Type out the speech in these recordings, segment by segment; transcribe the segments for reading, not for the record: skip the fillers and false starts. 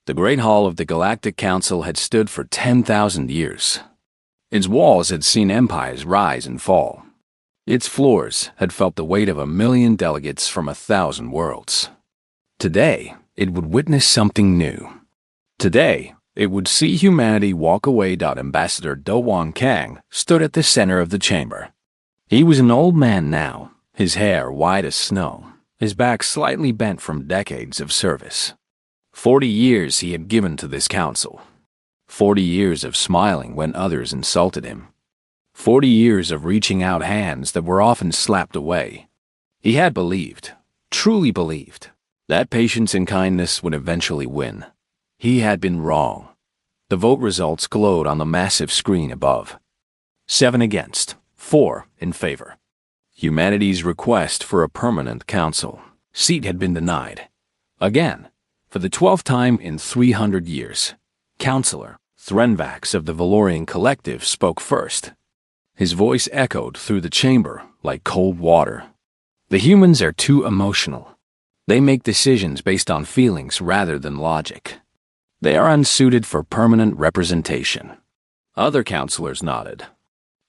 The Great Hall of the Galactic Council had stood for 10,000 years. Its walls had seen empires rise and fall. Its floors had felt the weight of 1,000,000 delegates from 1,000 worlds. Today, it would witness something new. Today, it would see humanity walk away. Ambassador Do Kang stood at the center of the chamber. He was an old man now, his hair white as snow, his back slightly bent from decades of service. 40 years he had given to this council. 40 years of smiling when others insulted him. 40 years of reaching out hands that were often slapped away. He had believed, truly believed, that patience and kindness would eventually win. He had been wrong. The vote results glowed on the massive screen above. 7 against, 4 in favor. Humanity's request for a permanent council seat had been denied. Again, for the 12th time in 300 years, Councillor Threnvax of the Valorian Collective spoke first. His voice echoed through the chamber like cold water. The humans are too emotional. They make decisions based on feelings rather than logic. They are unsuited for permanent representation. Other councillors nodded.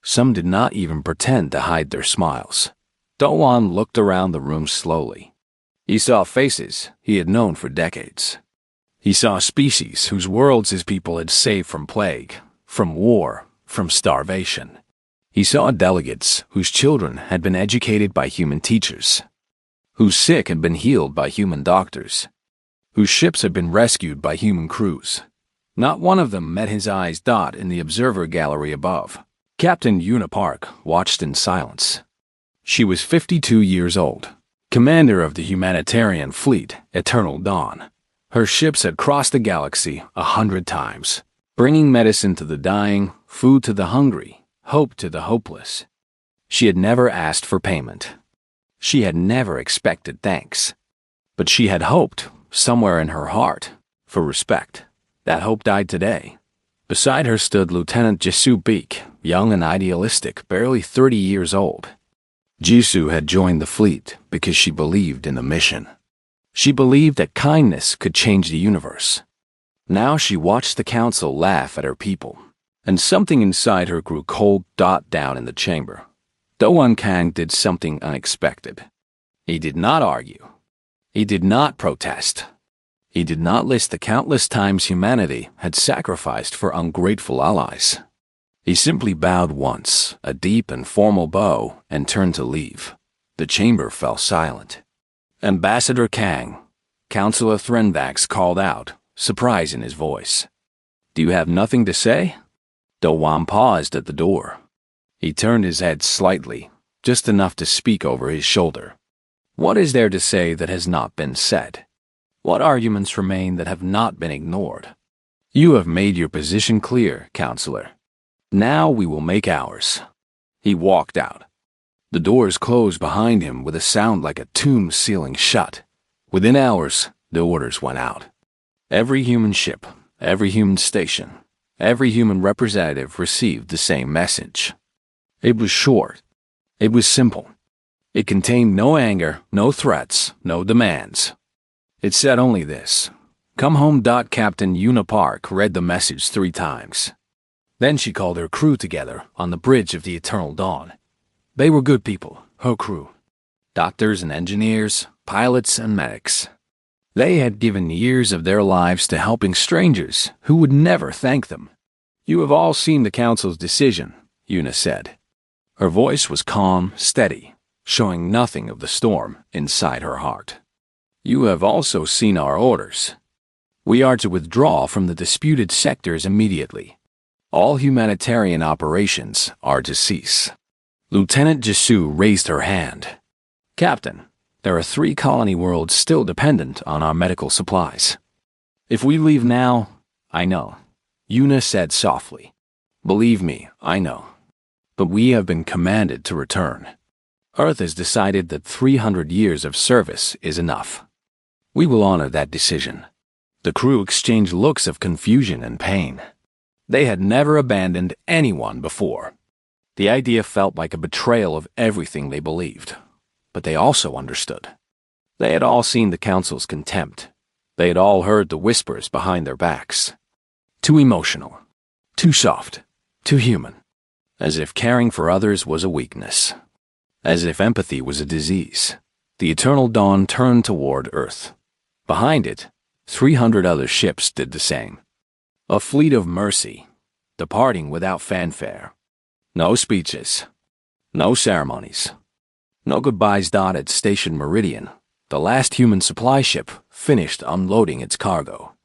Some did not even pretend to hide their smiles. Doan looked around the room slowly. He saw faces he had known for decades. He saw species whose worlds his people had saved from plague, from war, from starvation. He saw delegates whose children had been educated by human teachers, whose sick had been healed by human doctors, whose ships had been rescued by human crews. Not one of them met his eyes. In the observer gallery above, Captain Una Park watched in silence. She was 52 years old, commander of the humanitarian fleet, Eternal Dawn. Her ships had crossed the galaxy 100 times, bringing medicine to the dying, food to the hungry, hope to the hopeless. She had never asked for payment. She had never expected thanks. But she had hoped, somewhere in her heart, for respect. That hope died today. Beside her stood Lieutenant Jisoo Beek, young and idealistic, barely 30 years old. Jisoo had joined the fleet because she believed in the mission. She believed that kindness could change the universe. Now she watched the council laugh at her people, and something inside her grew cold. Down in the chamber, Do Kang did something unexpected. He did not argue. He did not protest. He did not list the countless times humanity had sacrificed for ungrateful allies. He simply bowed once, a deep and formal bow, and turned to leave. The chamber fell silent. Ambassador Kang, Councillor Threnvax called out, surprise in his voice. Do you have nothing to say? Do paused at the door. He turned his head slightly, just enough to speak over his shoulder. What is there to say that has not been said? What arguments remain that have not been ignored? You have made your position clear, Councillor. Now we will make ours. He walked out. The doors closed behind him with a sound like a tomb sealing shut. Within hours, the orders went out. Every human ship, every human station, every human representative received the same message. It was short. It was simple. It contained no anger, no threats, no demands. It said only this: come home. Captain Una Park read the message 3 times. Then she called her crew together on the bridge of the Eternal Dawn. They were good people, her crew. Doctors and engineers, pilots and medics. They had given years of their lives to helping strangers who would never thank them. You have all seen the council's decision, Una said. Her voice was calm, steady, showing nothing of the storm inside her heart. You have also seen our orders. We are to withdraw from the disputed sectors immediately. All humanitarian operations are to cease. Lieutenant Jisoo raised her hand. Captain, there are 3 colony worlds still dependent on our medical supplies. If we leave now, I know, Una said softly. Believe me, I know. But we have been commanded to return. Earth has decided that 300 years of service is enough. We will honor that decision. The crew exchanged looks of confusion and pain. They had never abandoned anyone before. The idea felt like a betrayal of everything they believed, but they also understood. They had all seen the council's contempt. They had all heard the whispers behind their backs. Too emotional, too soft, too human. As if caring for others was a weakness. As if empathy was a disease. The eternal dawn turned toward Earth. Behind it, 300 other ships did the same. A fleet of mercy, departing without fanfare. No speeches. No ceremonies. No goodbyes. At Station Meridian, the last human supply ship finished unloading its cargo.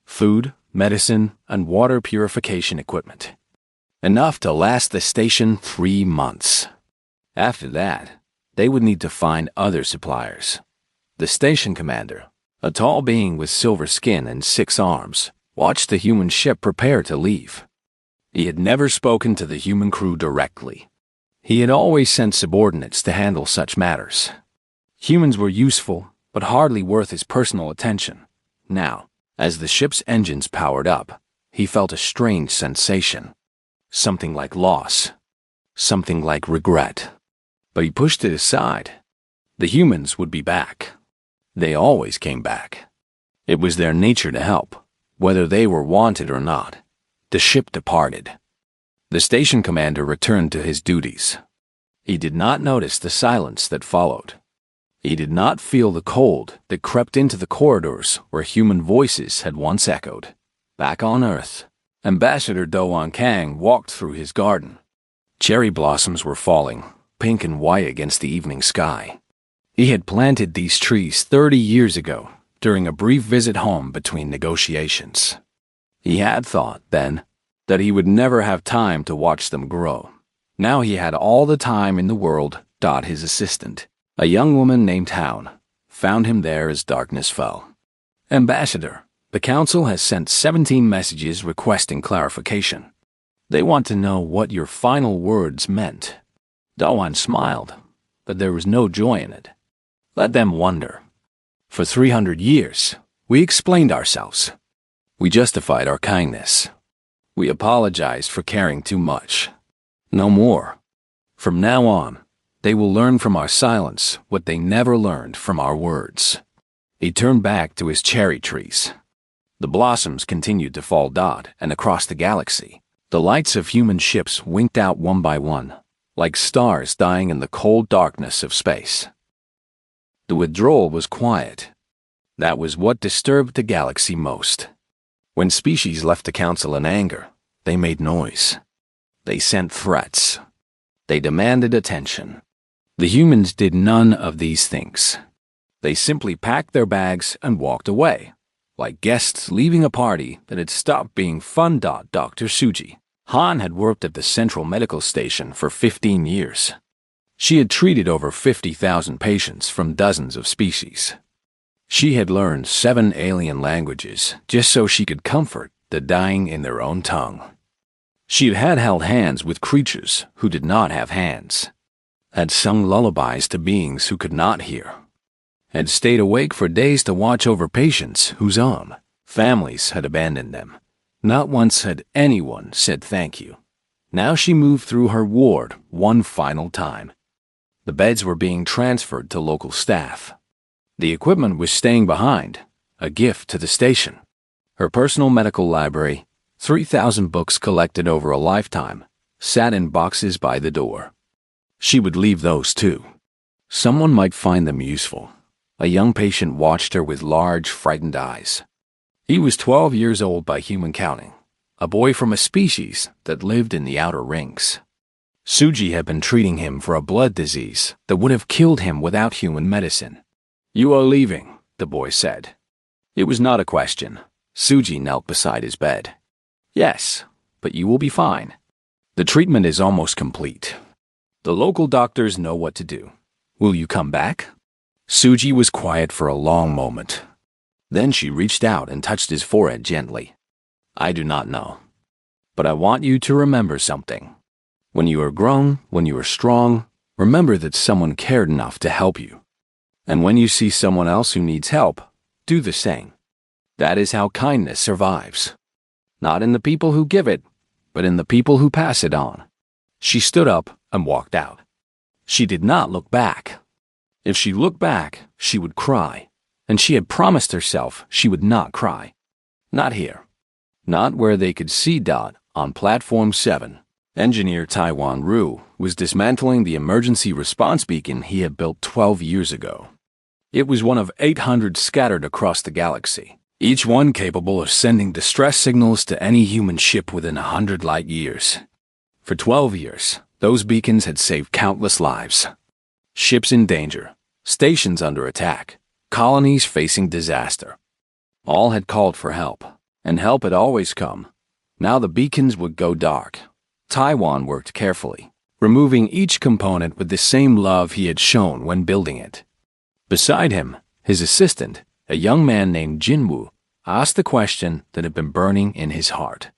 Food, medicine, and water purification equipment. Enough to last the station 3 months. After that, they would need to find other suppliers. The station commander, a tall being with silver skin and 6 arms, watched the human ship prepare to leave. He had never spoken to the human crew directly. He had always sent subordinates to handle such matters. Humans were useful, but hardly worth his personal attention. Now, as the ship's engines powered up, he felt a strange sensation. Something like loss. Something like regret. But he pushed it aside. The humans would be back. They always came back. It was their nature to help, whether they were wanted or not. The ship departed. The station commander returned to his duties. He did not notice the silence that followed. He did not feel the cold that crept into the corridors where human voices had once echoed. Back on Earth, Ambassador Do Kang walked through his garden. Cherry blossoms were falling, pink and white against the evening sky. He had planted these trees 30 years ago, during a brief visit home between negotiations. He had thought, then, that he would never have time to watch them grow. Now he had all the time in the world. His assistant, a young woman named Hown, found him there as darkness fell. Ambassador, the council has sent 17 messages requesting clarification. They want to know what your final words meant. Doan smiled, but there was no joy in it. Let them wonder. For 300 years, we explained ourselves. We justified our kindness. We apologized for caring too much. No more. From now on, they will learn from our silence what they never learned from our words. He turned back to his cherry trees. The blossoms continued to fall. And across the galaxy, the lights of human ships winked out one by one, like stars dying in the cold darkness of space. The withdrawal was quiet. That was what disturbed the galaxy most. When species left the council in anger, they made noise. They sent threats. They demanded attention. The humans did none of these things. They simply packed their bags and walked away, like guests leaving a party that had stopped being fun. Dr. Suji Han had worked at the Central Medical Station for 15 years. She had treated over 50,000 patients from dozens of species. She had learned 7 alien languages just so she could comfort the dying in their own tongue. She had held hands with creatures who did not have hands, had sung lullabies to beings who could not hear, had stayed awake for days to watch over patients whose own families had abandoned them. Not once had anyone said thank you. Now she moved through her ward one final time. The beds were being transferred to local staff. The equipment was staying behind, a gift to the station. Her personal medical library, 3,000 books collected over a lifetime, sat in boxes by the door. She would leave those too. Someone might find them useful. A young patient watched her with large, frightened eyes. He was 12 years old by human counting, a boy from a species that lived in the outer rings. Suji had been treating him for a blood disease that would have killed him without human medicine. "You are leaving," the boy said. It was not a question. Suji knelt beside his bed. "Yes, but you will be fine. The treatment is almost complete. The local doctors know what to do. Will you come back?" Suji was quiet for a long moment. Then she reached out and touched his forehead gently. "I do not know. But I want you to remember something. When you are grown, when you are strong, remember that someone cared enough to help you. And when you see someone else who needs help, do the same. That is how kindness survives. Not in the people who give it, but in the people who pass it on." She stood up and walked out. She did not look back. If she looked back, she would cry. and she had promised herself she would not cry. Not here. Not where they could see Dot on Platform 7. Engineer Taiwan Ru was dismantling the emergency response beacon he had built 12 years ago. It was one of 800 scattered across the galaxy, each one capable of sending distress signals to any human ship within 100 light years. For 12 years, those beacons had saved countless lives. Ships in danger, stations under attack, colonies facing disaster. All had called for help, and help had always come. Now the beacons would go dark. Taiwan worked carefully, removing each component with the same love he had shown when building it. Beside him, his assistant, a young man named Jinwoo, asked the question that had been burning in his heart.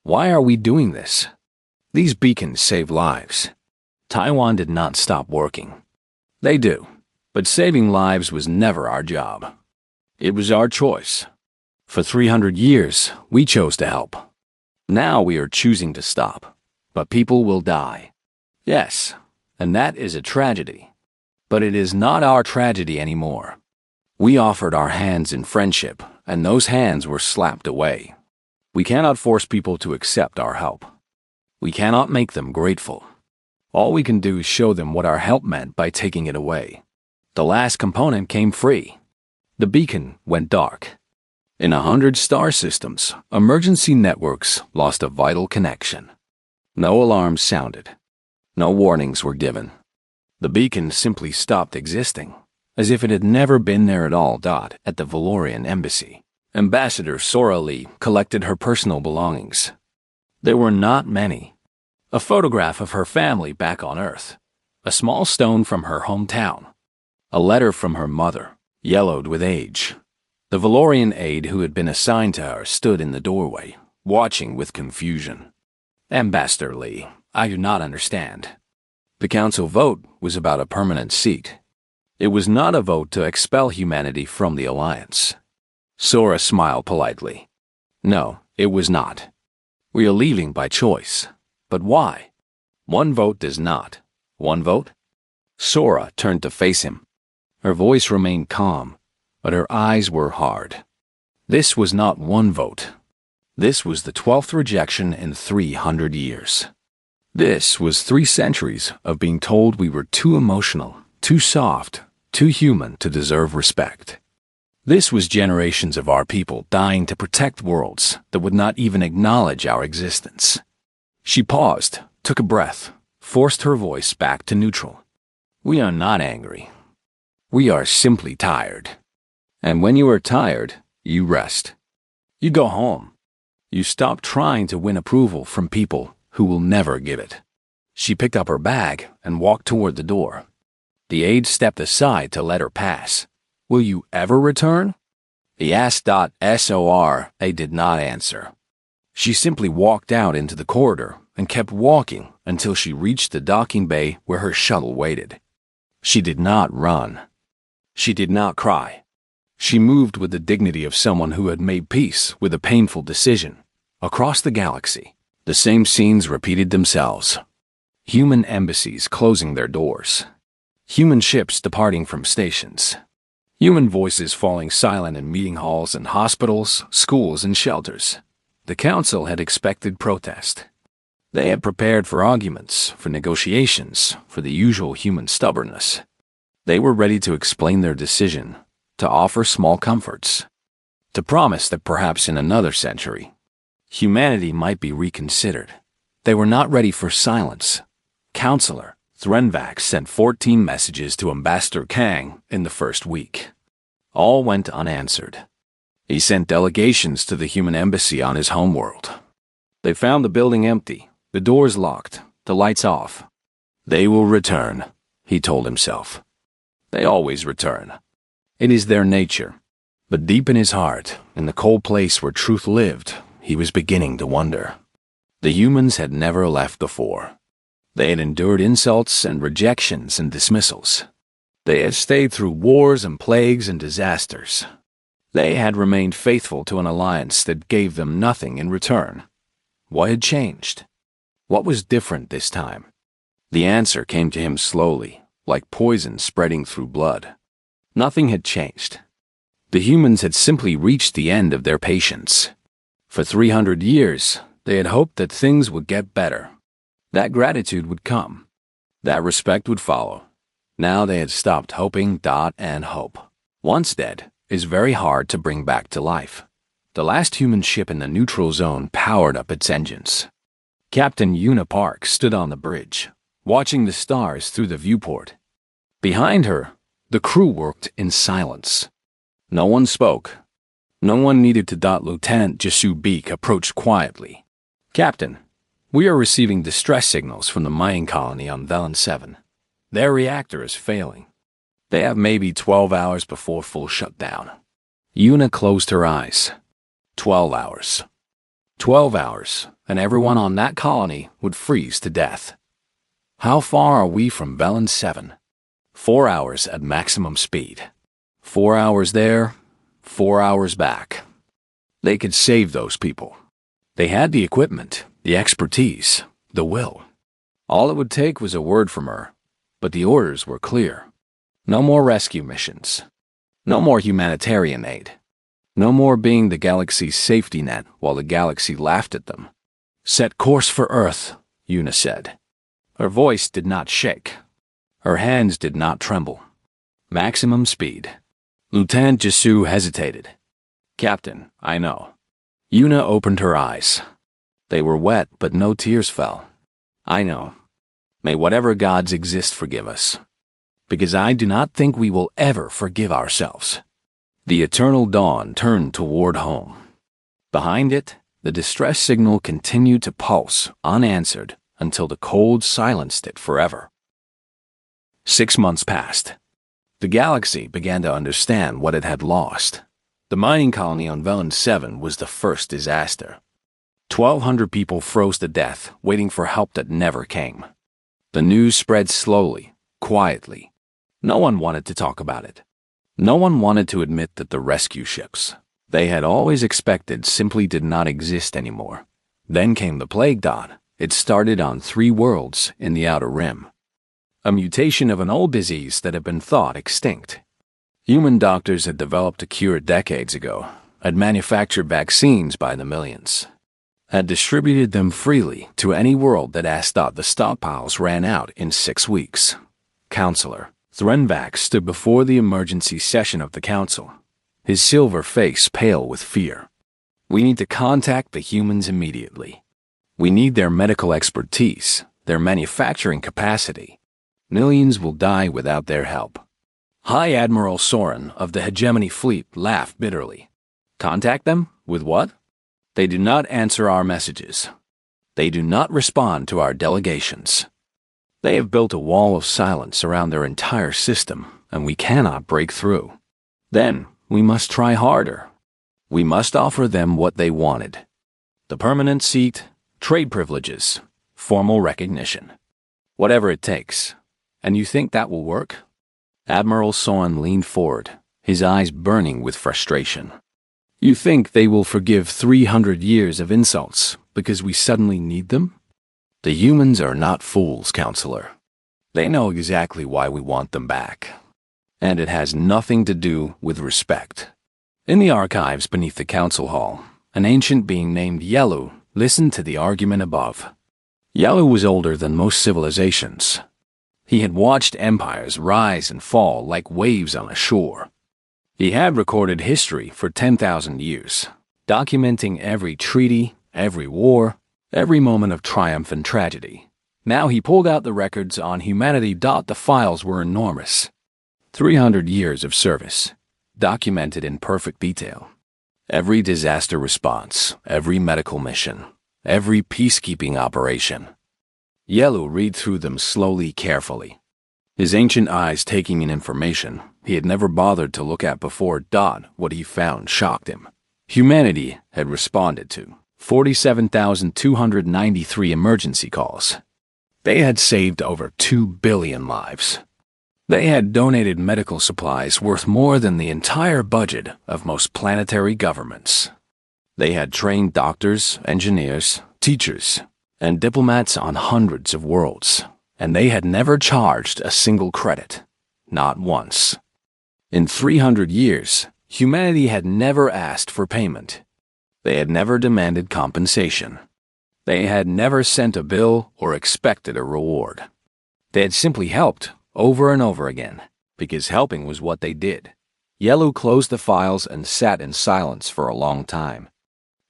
Why are we doing this? These beacons save lives. Taiwan did not stop working. They do, but saving lives was never our job. It was our choice. For 300 years, we chose to help. Now we are choosing to stop. But people will die. Yes, and that is a tragedy. But it is not our tragedy anymore. We offered our hands in friendship, and those hands were slapped away. We cannot force people to accept our help. We cannot make them grateful. All we can do is show them what our help meant by taking it away. The last component came free. The beacon went dark. In 100 star systems, emergency networks lost a vital connection. No alarms sounded. No warnings were given. The beacon simply stopped existing, as if it had never been there at all. At the Valorian embassy, Ambassador Sora Lee collected her personal belongings. There were not many. A photograph of her family back on Earth, a small stone from her hometown, a letter from her mother, yellowed with age. The Valorian aide who had been assigned to her stood in the doorway, watching with confusion. Ambassador Lee, I do not understand. The council vote was about a permanent seat. It was not a vote to expel humanity from the alliance. Sora smiled politely. No, it was not. We are leaving by choice. But why? One vote does not. One vote? Sora turned to face him. Her voice remained calm, but her eyes were hard. This was not one vote. This was the 12th rejection in 300 years. This was 3 centuries of being told we were too emotional, too soft, too human to deserve respect. This was generations of our people dying to protect worlds that would not even acknowledge our existence. She paused, took a breath, forced her voice back to neutral. We are not angry. We are simply tired. And when you are tired, you rest. You go home. You stop trying to win approval from people who will never give it. She picked up her bag and walked toward the door. The aide stepped aside to let her pass. Will you ever return? He asked. Sora did not answer. She simply walked out into the corridor and kept walking until she reached the docking bay where her shuttle waited. She did not run. She did not cry. She moved with the dignity of someone who had made peace with a painful decision. Across the galaxy, the same scenes repeated themselves. Human embassies closing their doors. Human ships departing from stations. Human voices falling silent in meeting halls and hospitals, schools and shelters. The council had expected protest. They had prepared for arguments, for negotiations, for the usual human stubbornness. They were ready to explain their decision, to offer small comforts, to promise that perhaps in another century, humanity might be reconsidered. They were not ready for silence. Counselor Threnvac sent 14 messages to Ambassador Kang in the first week. All went unanswered. He sent delegations to the human embassy on his homeworld. They found the building empty, the doors locked, the lights off. They will return, he told himself. They always return. It is their nature. But deep in his heart, in the cold place where truth lived, he was beginning to wonder. The humans had never left before. They had endured insults and rejections and dismissals. They had stayed through wars and plagues and disasters. They had remained faithful to an alliance that gave them nothing in return. What had changed? What was different this time? The answer came to him slowly, like poison spreading through blood. Nothing had changed. The humans had simply reached the end of their patience. For 300 years, they had hoped that things would get better. That gratitude would come. That respect would follow. Now they had stopped hoping, and hope, once dead, is very hard to bring back to life. The last human ship in the neutral zone powered up its engines. Captain Una Park stood on the bridge, watching the stars through the viewport. Behind her, the crew worked in silence. No one spoke. No one needed to. Lieutenant Jesu Beak approached quietly. "Captain, we are receiving distress signals from the mining colony on Velen 7. Their reactor is failing. They have maybe 12 hours before full shutdown." Una closed her eyes. 12 hours. 12 hours, and everyone on that colony would freeze to death. How far are we from Velen 7? 4 hours at maximum speed. 4 hours there, 4 hours back. They could save those people. They had the equipment, the expertise, the will. All it would take was a word from her, but the orders were clear. No more rescue missions. No more humanitarian aid. No more being the galaxy's safety net while the galaxy laughed at them. "Set course for Earth," Una said. Her voice did not shake. Her hands did not tremble. Maximum speed. Lieutenant Jesu hesitated. "Captain, I know." Una opened her eyes. They were wet, but no tears fell. "I know. May whatever gods exist forgive us. Because I do not think we will ever forgive ourselves." The eternal dawn turned toward home. Behind it, the distress signal continued to pulse, unanswered, until the cold silenced it forever. 6 months passed. The galaxy began to understand what it had lost. The mining colony on Velen 7 was the first disaster. 1,200 people froze to death, waiting for help that never came. The news spread slowly, quietly. No one wanted to talk about it. No one wanted to admit that the rescue ships they had always expected simply did not exist anymore. Then came the plague. It started on 3 worlds in the Outer Rim. A mutation of an old disease that had been thought extinct. Human doctors had developed a cure decades ago, had manufactured vaccines by the millions, had distributed them freely to any world that asked. The stockpiles ran out in 6 weeks. Counselor Threnvac stood before the emergency session of the council, his silver face pale with fear. "We need to contact the humans immediately. We need their medical expertise, their manufacturing capacity. Millions will die without their help." High Admiral Soren of the Hegemony Fleet laughed bitterly. "Contact them? With what? They do not answer our messages. They do not respond to our delegations. They have built a wall of silence around their entire system, and we cannot break through. Then we must try harder. We must offer them what they wanted. The permanent seat, trade privileges, formal recognition. Whatever it takes. And you think that will work?" Admiral Soren leaned forward, his eyes burning with frustration. "You think they will forgive 300 years of insults because we suddenly need them? The humans are not fools, Counselor. They know exactly why we want them back. And it has nothing to do with respect." In the archives beneath the council hall, an ancient being named Yelu listened to the argument above. Yelu was older than most civilizations. He had watched empires rise and fall like waves on a shore. He had recorded history for 10,000 years, documenting every treaty, every war, every moment of triumph and tragedy. Now he pulled out the records on humanity. The files were enormous. 300 years of service, documented in perfect detail. Every disaster response, every medical mission, every peacekeeping operation. Yelu read through them slowly, carefully. His ancient eyes taking in information he had never bothered to look at before. What he found shocked him. Humanity had responded to 47,293 emergency calls. They had saved over 2 billion lives. They had donated medical supplies worth more than the entire budget of most planetary governments. They had trained doctors, engineers, teachers, and diplomats on hundreds of worlds, and they had never charged a single credit, not once. In 300 years, Humanity had never asked for payment. They had never demanded compensation. They had never sent a bill or expected a reward. They had simply helped over and over again, because helping was what they did. Yellow closed the files and sat in silence for a long time.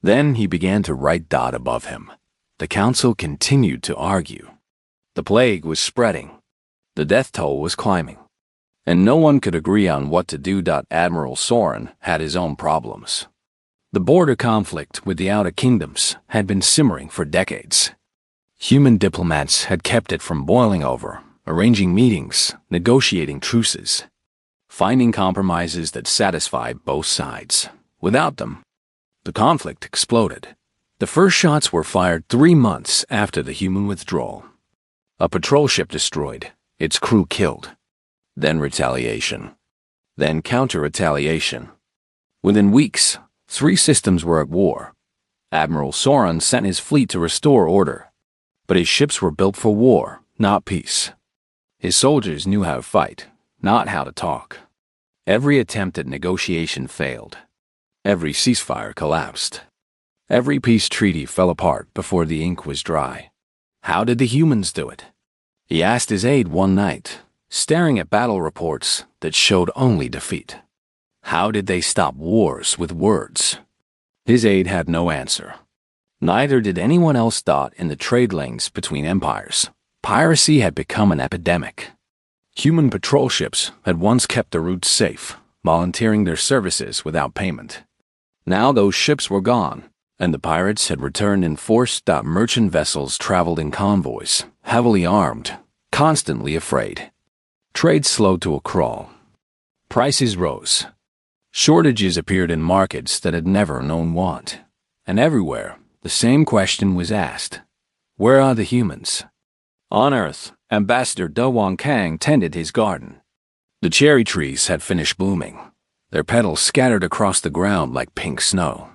Then he began to write dot above him. The council continued to argue. The plague was spreading. The death toll was climbing. And no one could agree on what to do. Admiral Soren had his own problems. The border conflict with the Outer Kingdoms had been simmering for decades. Human diplomats had kept it from boiling over, arranging meetings, negotiating truces, finding compromises that satisfied both sides. Without them, the conflict exploded. The first shots were fired 3 months after the human withdrawal. A patrol ship destroyed, its crew killed. Then retaliation. Then counter-retaliation. Within weeks, 3 systems were at war. Admiral Soren sent his fleet to restore order, but his ships were built for war, not peace. His soldiers knew how to fight, not how to talk. Every attempt at negotiation failed. Every ceasefire collapsed. Every peace treaty fell apart before the ink was dry. How did the humans do it? He asked his aide one night, staring at battle reports that showed only defeat. How did they stop wars with words? His aide had no answer. Neither did anyone else. In the trade lanes between empires, piracy had become an epidemic. Human patrol ships had once kept the routes safe, volunteering their services without payment. Now those ships were gone, and the pirates had returned in force. Merchant vessels traveled in convoys, heavily armed, constantly afraid. Trade slowed to a crawl. Prices rose. Shortages appeared in markets that had never known want. And everywhere, the same question was asked. Where are the humans? On Earth, Ambassador Do Wong Kang tended his garden. The cherry trees had finished blooming, their petals scattered across the ground like pink snow.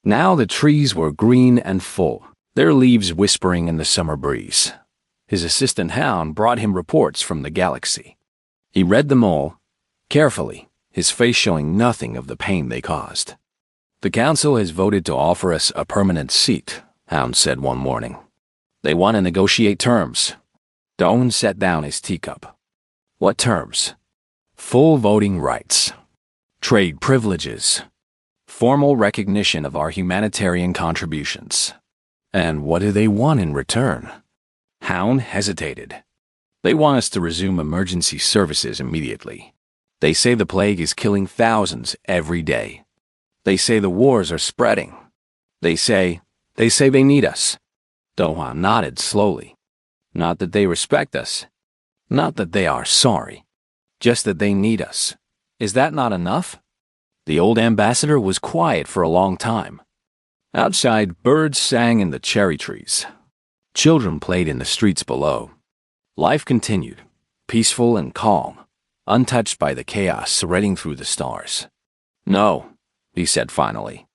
Now the trees were green and full, their leaves whispering in the summer breeze. His assistant Hound brought him reports from the galaxy. He read them all, carefully, his face showing nothing of the pain they caused. The council has voted to offer us a permanent seat, Hound said one morning. They want to negotiate terms. Doan set down his teacup. What terms? Full voting rights. Trade privileges. Formal recognition of our humanitarian contributions. And what do they want in return? Hound hesitated. They want us to resume emergency services immediately. They say the plague is killing thousands every day. They say the wars are spreading. They say they need us. Doha nodded slowly. Not that they respect us. Not that they are sorry. Just that they need us. Is that not enough? The old ambassador was quiet for a long time. Outside, birds sang in the cherry trees. Children played in the streets below. Life continued, peaceful and calm, untouched by the chaos spreading through the stars. No, he said finally.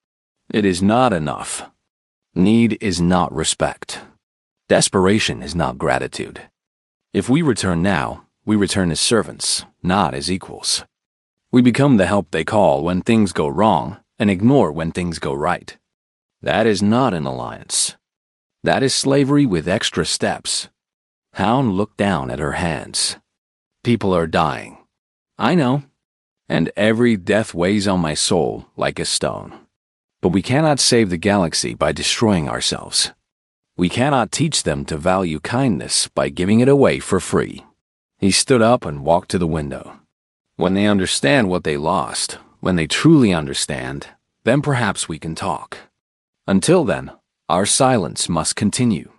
It is not enough. Need is not respect. Desperation is not gratitude. If we return now, we return as servants, not as equals. We become the help they call when things go wrong and ignore when things go right. That is not an alliance. That is slavery with extra steps. Hound looked down at her hands. People are dying. I know. And every death weighs on my soul like a stone. But we cannot save the galaxy by destroying ourselves. We cannot teach them to value kindness by giving it away for free. He stood up and walked to the window. When they understand what they lost, when they truly understand, then perhaps we can talk. Until then, our silence must continue.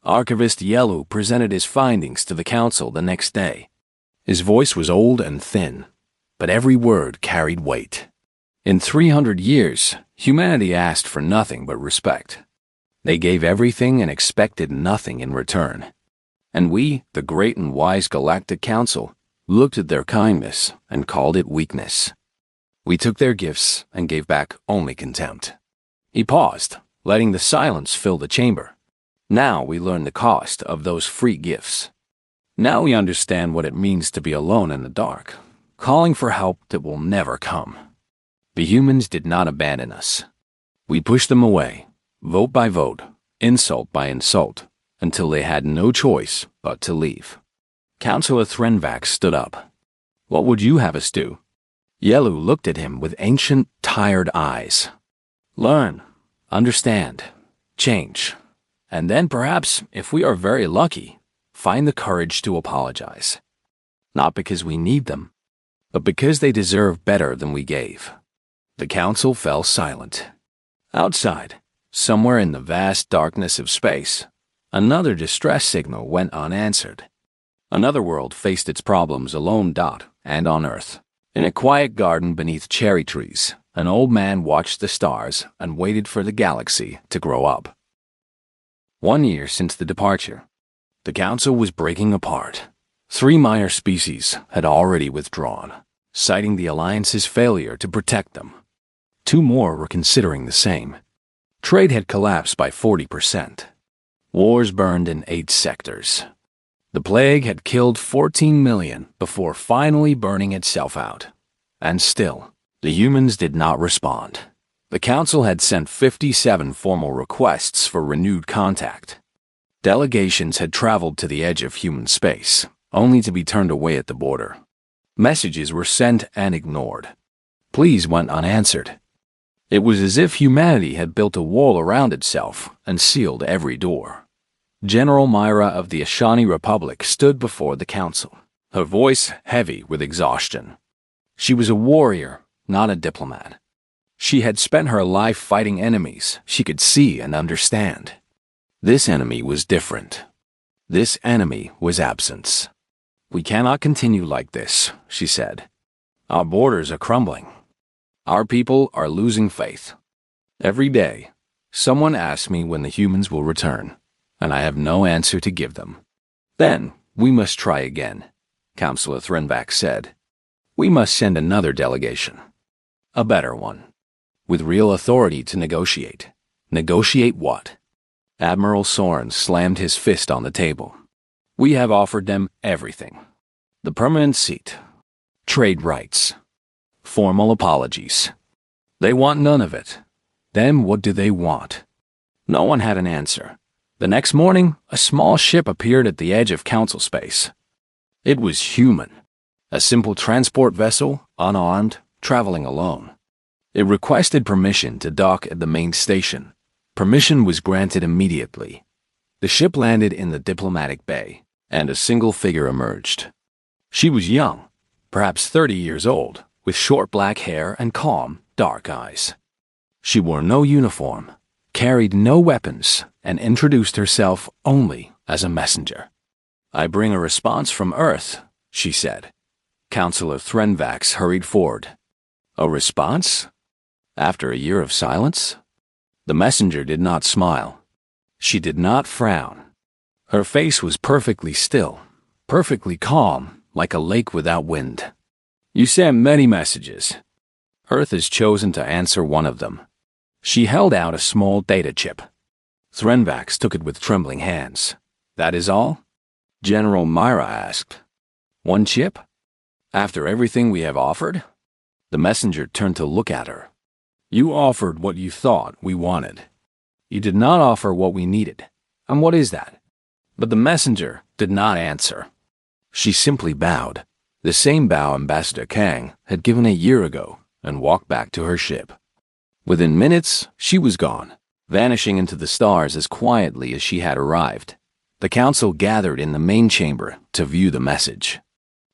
Archivist Yellow presented his findings to the council the next day. His voice was old and thin, but every word carried weight. In 300 years, humanity asked for nothing but respect. They gave everything and expected nothing in return. And we, the great and wise Galactic Council, looked at their kindness and called it weakness. We took their gifts and gave back only contempt. He paused, letting the silence fill the chamber. Now we learn the cost of those free gifts. Now we understand what it means to be alone in the dark, calling for help that will never come. The humans did not abandon us. We pushed them away, vote by vote, insult by insult, until they had no choice but to leave. Councillor Threnvax stood up. What would you have us do? Yelu looked at him with ancient, tired eyes. Learn, understand, change, and then perhaps, if we are very lucky, find the courage to apologize. Not because we need them, but because they deserve better than we gave. The council fell silent. Outside, somewhere in the vast darkness of space, another distress signal went unanswered. Another world faced its problems alone. And on Earth, in a quiet garden beneath cherry trees, an old man watched the stars and waited for the galaxy to grow up. 1 year since the departure, the council was breaking apart. 3 minor species had already withdrawn, citing the Alliance's failure to protect them. 2 more were considering the same. Trade had collapsed by 40%. Wars burned in 8 sectors. The plague had killed 14 million before finally burning itself out. And still, the humans did not respond. The Council had sent 57 formal requests for renewed contact. Delegations had traveled to the edge of human space, only to be turned away at the border. Messages were sent and ignored. Pleas went unanswered. It was as if humanity had built a wall around itself and sealed every door. General Myra of the Ashani Republic stood before the council, her voice heavy with exhaustion. She was a warrior, not a diplomat. She had spent her life fighting enemies she could see and understand. This enemy was different. This enemy was absence. We cannot continue like this, she said. Our borders are crumbling. Our people are losing faith. Every day, someone asks me when the humans will return, and I have no answer to give them. Then, we must try again, Councillor Threnvax said. We must send another delegation. A better one. With real authority to negotiate. Negotiate what? Admiral Soren slammed his fist on the table. We have offered them everything. The permanent seat. Trade rights. Formal apologies. They want none of it. Then what do they want? No one had an answer. The next morning, a small ship appeared at the edge of council space. It was human. A simple transport vessel, unarmed, traveling alone. It requested permission to dock at the main station. Permission was granted immediately. The ship landed in the diplomatic bay, and a single figure emerged. She was young, perhaps 30 years old, with short black hair and calm, dark eyes. She wore no uniform, carried no weapons, and introduced herself only as a messenger. I bring a response from Earth, she said. Councillor Threnvax hurried forward. A response? After a year of silence? The messenger did not smile. She did not frown. Her face was perfectly still, perfectly calm, like a lake without wind. You sent many messages. Earth has chosen to answer one of them. She held out a small data chip. Threnvax took it with trembling hands. That is all? General Myra asked. 1 chip? After everything we have offered? The messenger turned to look at her. You offered what you thought we wanted. You did not offer what we needed. And what is that? But the messenger did not answer. She simply bowed, the same bow Ambassador Kang had given a year ago, and walked back to her ship. Within minutes, she was gone, vanishing into the stars as quietly as she had arrived. The council gathered in the main chamber to view the message.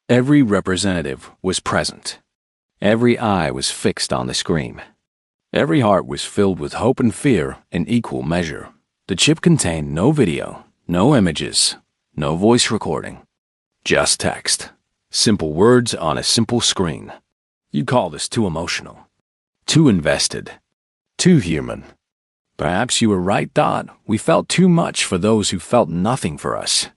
Every representative was present. Every eye was fixed on the screen. Every heart was filled with hope and fear in equal measure. The chip contained no video, no images, no voice recording. Just text. Simple words on a simple screen. You call this too emotional. Too invested. Too human. Perhaps you were right, Dot. We felt too much for those who felt nothing for us.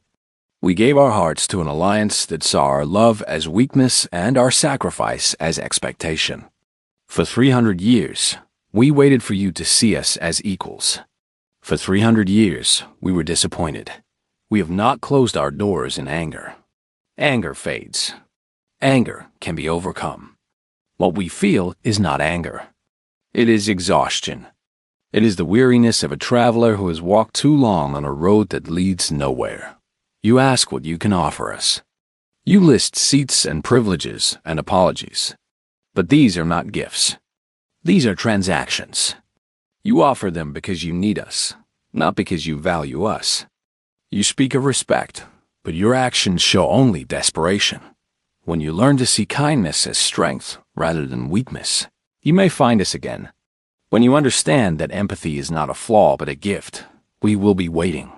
We gave our hearts to an alliance that saw our love as weakness and our sacrifice as expectation. For 300 years, we waited for you to see us as equals. For 300 years, we were disappointed. We have not closed our doors in anger. Anger fades. Anger can be overcome. What we feel is not anger. It is exhaustion. It is the weariness of a traveler who has walked too long on a road that leads nowhere. You ask what you can offer us. You list seats and privileges and apologies. But these are not gifts. These are transactions. You offer them because you need us, not because you value us. You speak of respect, but your actions show only desperation. When you learn to see kindness as strength rather than weakness, you may find us again. When you understand that empathy is not a flaw but a gift, we will be waiting.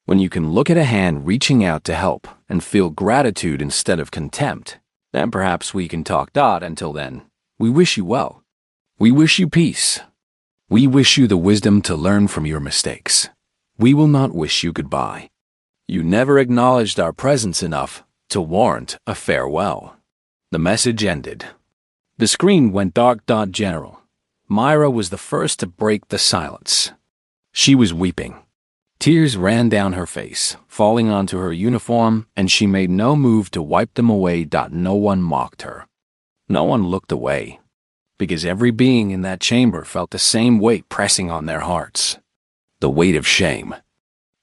When you can look at a hand reaching out to help and feel gratitude instead of contempt, then perhaps we can talk. Until then, we wish you well. We wish you peace. We wish you the wisdom to learn from your mistakes. We will not wish you goodbye. You never acknowledged our presence enough to warrant a farewell. The message ended. The screen went dark. General Myra was the first to break the silence. She was weeping. Tears ran down her face, falling onto her uniform, and she made no move to wipe them away. No one mocked her. No one looked away, because every being in that chamber felt the same weight pressing on their hearts. The weight of shame.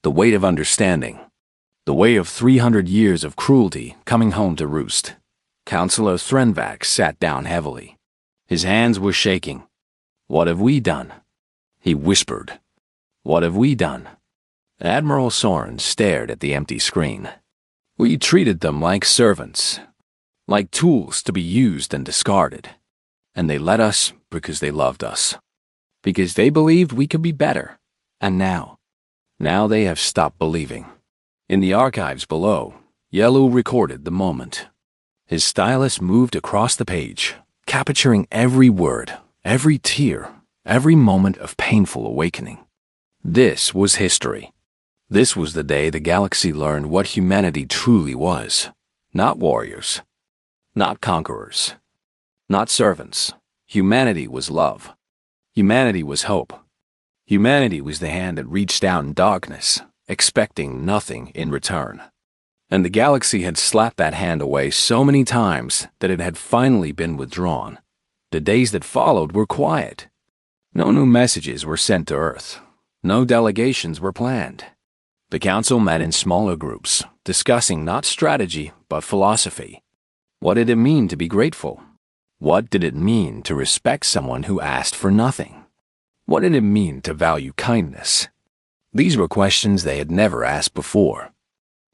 The weight of understanding. The weight of 300 years of cruelty coming home to roost. Counselor Threnvac sat down heavily. His hands were shaking. "What have we done?" he whispered. "What have we done?" Admiral Soren stared at the empty screen. "We treated them like servants, like tools to be used and discarded. And they let us because they loved us, because they believed we could be better. And now they have stopped believing." In the archives below, Yellow recorded the moment. His stylus moved across the page, capturing every word, every tear, every moment of painful awakening. This was history. This was the day the galaxy learned what humanity truly was. Not warriors, not conquerors, not servants. Humanity was love. Humanity was hope. Humanity was the hand that reached out in darkness, expecting nothing in return. And the galaxy had slapped that hand away so many times that it had finally been withdrawn. The days that followed were quiet. No new messages were sent to Earth. No delegations were planned. The council met in smaller groups, discussing not strategy but philosophy. What did it mean to be grateful? What did it mean to respect someone who asked for nothing? What did it mean to value kindness? These were questions they had never asked before.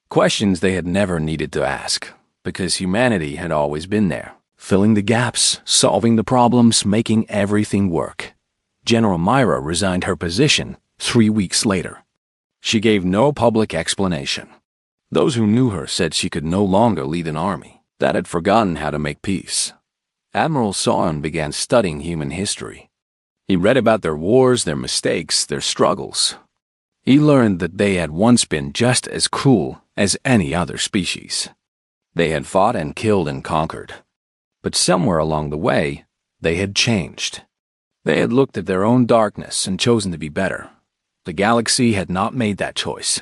Questions they had never needed to ask, because humanity had always been there, filling the gaps, solving the problems, making everything work. General Myra resigned her position 3 weeks later. She gave no public explanation. Those who knew her said she could no longer lead an army that had forgotten how to make peace. Admiral Soren began studying human history. He read about their wars, their mistakes, their struggles. He learned that they had once been just as cruel as any other species. They had fought and killed and conquered. But somewhere along the way, they had changed. They had looked at their own darkness and chosen to be better. The galaxy had not made that choice.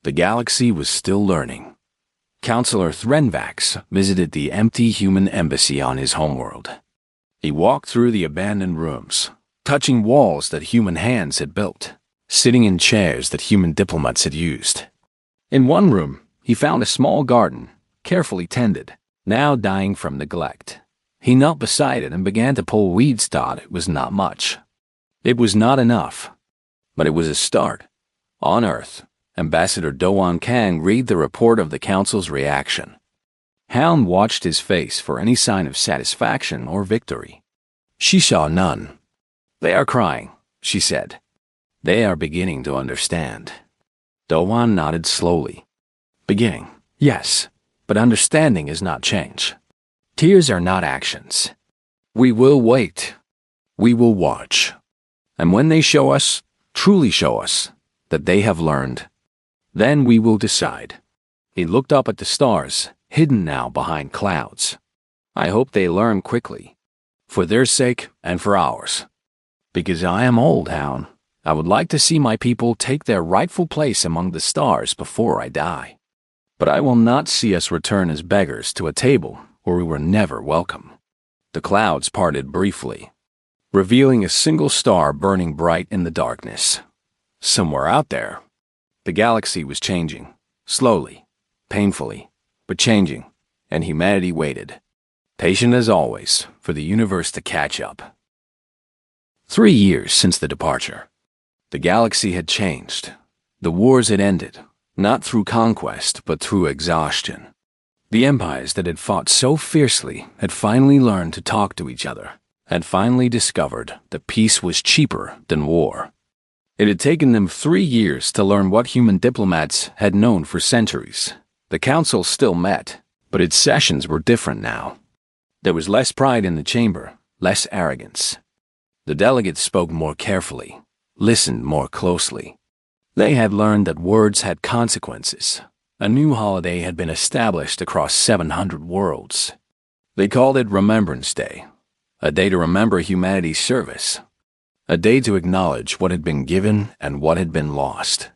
The galaxy was still learning. Counselor Threnvac visited the empty human embassy on his homeworld. He walked through the abandoned rooms, touching walls that human hands had built, sitting in chairs that human diplomats had used. In one room, he found a small garden, carefully tended, now dying from neglect. He knelt beside it and began to pull weeds. It was not much. It was not enough. But it was a start. On Earth, Ambassador Doan Kang read the report of the Council's reaction. Hound watched his face for any sign of satisfaction or victory. She saw none. "They are crying," she said. "They are beginning to understand." Doan nodded slowly. "Beginning, yes, but understanding is not change. Tears are not actions. We will wait. We will watch. And when they show us, truly show us, that they have learned, then we will decide." He looked up at the stars, hidden now behind clouds. "I hope they learn quickly, for their sake and for ours. Because I am old, Hound. I would like to see my people take their rightful place among the stars before I die. But I will not see us return as beggars to a table where we were never welcome." The clouds parted briefly, revealing a single star burning bright in the darkness. Somewhere out there, the galaxy was changing, slowly, painfully, but changing, and humanity waited, patient as always, for the universe to catch up. 3 years since the departure. The galaxy had changed. The wars had ended, not through conquest, but through exhaustion. The empires that had fought so fiercely had finally learned to talk to each other, had finally discovered that peace was cheaper than war. It had taken them 3 years to learn what human diplomats had known for centuries. The council still met, but its sessions were different now. There was less pride in the chamber, less arrogance. The delegates spoke more carefully, listened more closely. They had learned that words had consequences. A new holiday had been established across 700 worlds. They called it Remembrance Day, a day to remember humanity's service, a day to acknowledge what had been given and what had been lost.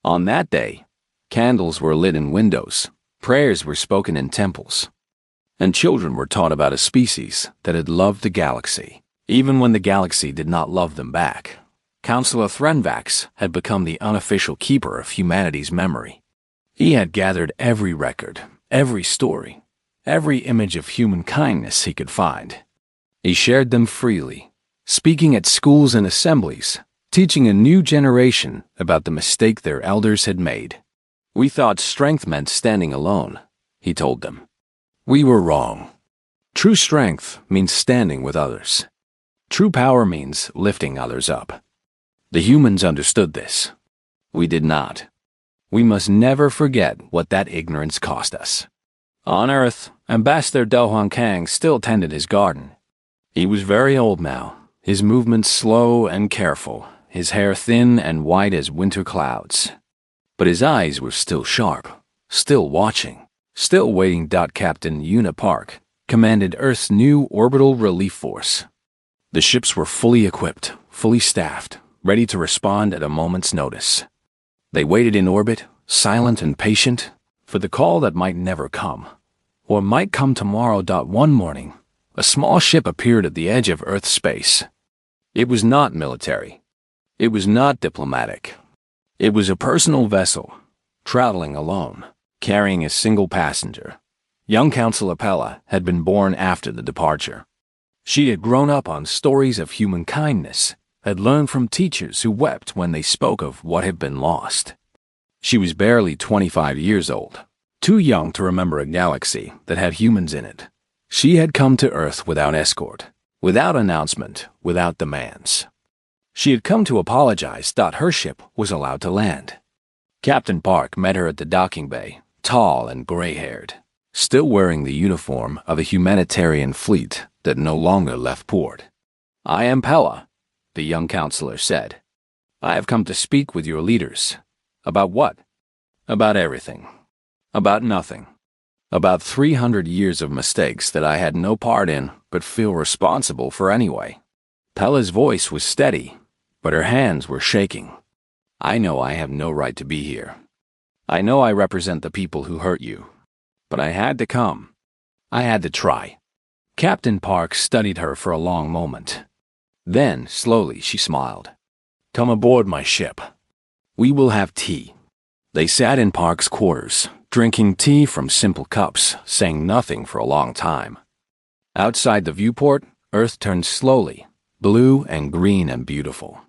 On that day, candles were lit in windows, prayers were spoken in temples, and children were taught about a species that had loved the galaxy, even when the galaxy did not love them back. Councillor Threnvax had become the unofficial keeper of humanity's memory. He had gathered every record, every story, every image of human kindness he could find. He shared them freely, speaking at schools and assemblies, teaching a new generation about the mistake their elders had made. We thought strength meant standing alone, he told them. We were wrong. True strength means standing with others. True power means lifting others up. The humans understood this. We did not. We must never forget what that ignorance cost us. On Earth, Ambassador Dohuan Kang still tended his garden. He was very old now, his movements slow and careful, his hair thin and white as winter clouds. But his eyes were still sharp, still watching, still waiting. Captain Una Park commanded Earth's new orbital relief force. The ships were fully equipped, fully staffed, ready to respond at a moment's notice. They waited in orbit, silent and patient, for the call that might never come, or might come tomorrow. One morning, a small ship appeared at the edge of Earth space. It was not military. It was not diplomatic. It was a personal vessel, traveling alone, carrying a single passenger. Young Councillor Pella had been born after the departure. She had grown up on stories of human kindness, had learned from teachers who wept when they spoke of what had been lost. She was barely 25 years old, too young to remember a galaxy that had humans in it. She had come to Earth without escort, without announcement, without demands. She had come to apologize. Her ship was allowed to land. Captain Park met her at the docking bay, tall and gray-haired, still wearing the uniform of a humanitarian fleet that no longer left port. I am Pella, the young counselor said. I have come to speak with your leaders. About what? About everything. About nothing. About 300 years of mistakes that I had no part in but feel responsible for anyway. Pella's voice was steady, but her hands were shaking. I know I have no right to be here. I know I represent the people who hurt you. But I had to come. I had to try. Captain Park studied her for a long moment. Then, slowly, she smiled. Come aboard my ship. We will have tea. They sat in Park's quarters, drinking tea from simple cups, saying nothing for a long time. Outside the viewport, Earth turned slowly, blue and green and beautiful.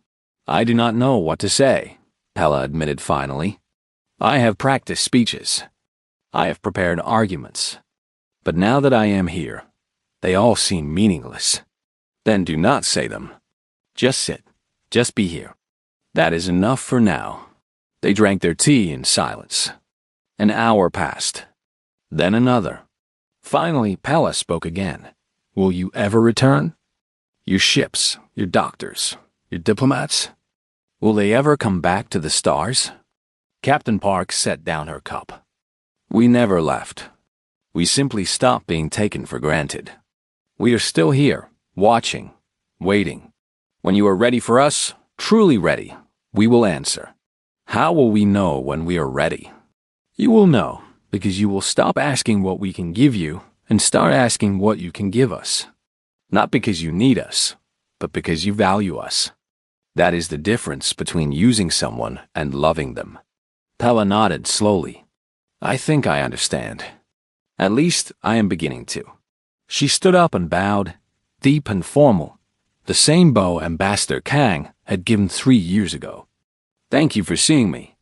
I do not know what to say, Pella admitted finally. I have practiced speeches. I have prepared arguments. But now that I am here, they all seem meaningless. Then do not say them. Just sit. Just be here. That is enough for now. They drank their tea in silence. An hour passed. Then another. Finally, Pella spoke again. Will you ever return? Your ships, your doctors, your diplomats? Will they ever come back to the stars? Captain Park set down her cup. We never left. We simply stopped being taken for granted. We are still here, watching, waiting. When you are ready for us, truly ready, we will answer. How will we know when we are ready? You will know, because you will stop asking what we can give you and start asking what you can give us. Not because you need us, but because you value us. That is the difference between using someone and loving them. Pella nodded slowly. I think I understand. At least I am beginning to. She stood up and bowed, deep and formal, the same bow Ambassador Kang had given 3 years ago. Thank you for seeing me.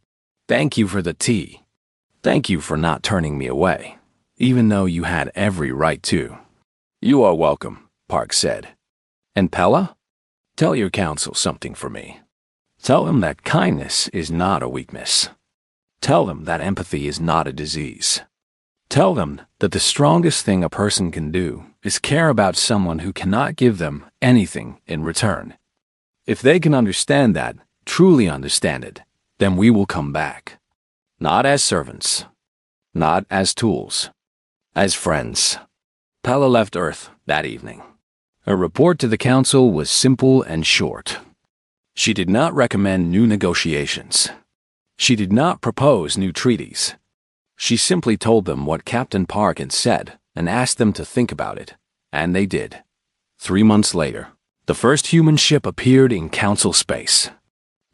Thank you for the tea. Thank you for not turning me away, even though you had every right to. You are welcome, Park said. And Pella? Tell your council something for me. Tell them that kindness is not a weakness. Tell them that empathy is not a disease. Tell them that the strongest thing a person can do is care about someone who cannot give them anything in return. If they can understand that, truly understand it, then we will come back. Not as servants. Not as tools. As friends. Pella left Earth that evening. Her report to the council was simple and short. She did not recommend new negotiations. She did not propose new treaties. She simply told them what Captain Park had said and asked them to think about it, and they did. 3 months later, the first human ship appeared in council space.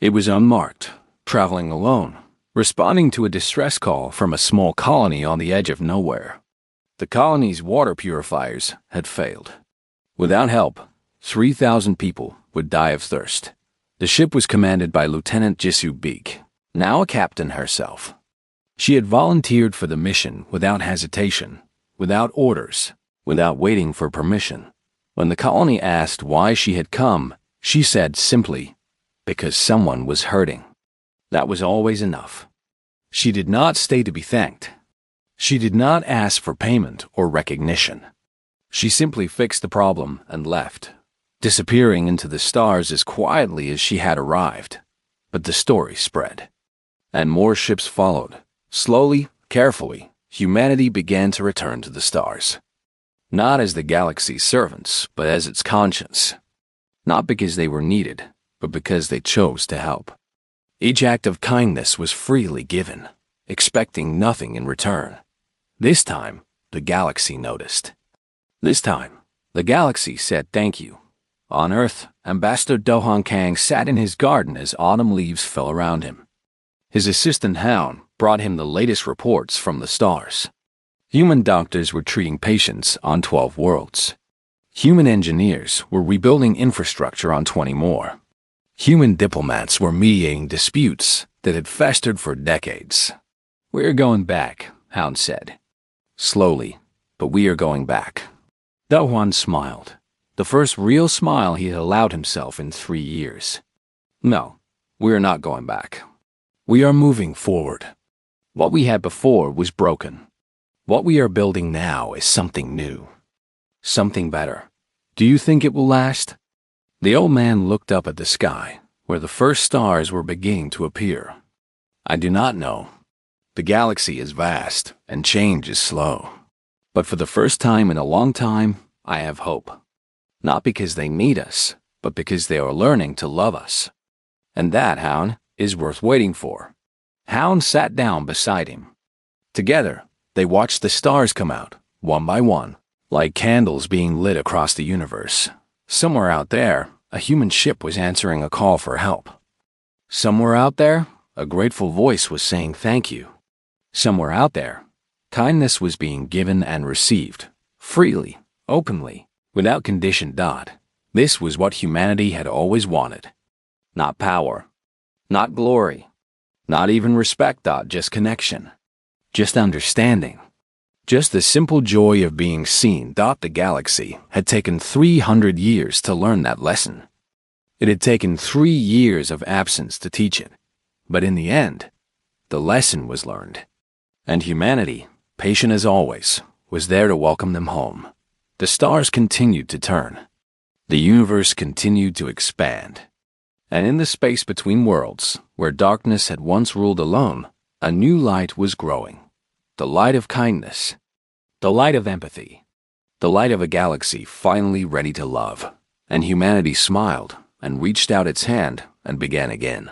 It was unmarked, traveling alone, responding to a distress call from a small colony on the edge of nowhere. The colony's water purifiers had failed. Without help, 3,000 people would die of thirst. The ship was commanded by Lieutenant Jisoo Beek, now a captain herself. She had volunteered for the mission without hesitation, without orders, without waiting for permission. When the colony asked why she had come, she said simply, because someone was hurting. That was always enough. She did not stay to be thanked. She did not ask for payment or recognition. She simply fixed the problem and left, disappearing into the stars as quietly as she had arrived. But the story spread, and more ships followed. Slowly, carefully, humanity began to return to the stars. Not as the galaxy's servants, but as its conscience. Not because they were needed, but because they chose to help. Each act of kindness was freely given, expecting nothing in return. This time, the galaxy noticed. This time, the galaxy said thank you. On Earth, Ambassador Do-hwan Kang sat in his garden as autumn leaves fell around him. His assistant Hound brought him the latest reports from the stars. Human doctors were treating patients on 12 worlds. Human engineers were rebuilding infrastructure on 20 more. Human diplomats were mediating disputes that had festered for decades. We're going back, Hound said. Slowly, but we are going back. Do-hwan smiled, the first real smile he had allowed himself in 3 years. No, we are not going back. We are moving forward. What we had before was broken. What we are building now is something new. Something better. Do you think it will last? The old man looked up at the sky, where the first stars were beginning to appear. I do not know. The galaxy is vast, and change is slow. But for the first time in a long time, I have hope. Not because they need us, but because they are learning to love us. And that, Hound, is worth waiting for. Hound sat down beside him. Together, they watched the stars come out, one by one, like candles being lit across the universe. Somewhere out there, a human ship was answering a call for help. Somewhere out there, a grateful voice was saying thank you. Somewhere out there, kindness was being given and received, freely, openly, without condition. This was what humanity had always wanted. Not power, not glory, not even respect. Just connection, just understanding, just the simple joy of being seen. The galaxy had taken 300 years to learn that lesson. It had taken 3 years of absence to teach it, but in the end, the lesson was learned. And humanity, patient as always, was there to welcome them home. The stars continued to turn. The universe continued to expand. And in the space between worlds, where darkness had once ruled alone, a new light was growing. The light of kindness. The light of empathy. The light of a galaxy finally ready to love. And humanity smiled and reached out its hand and began again.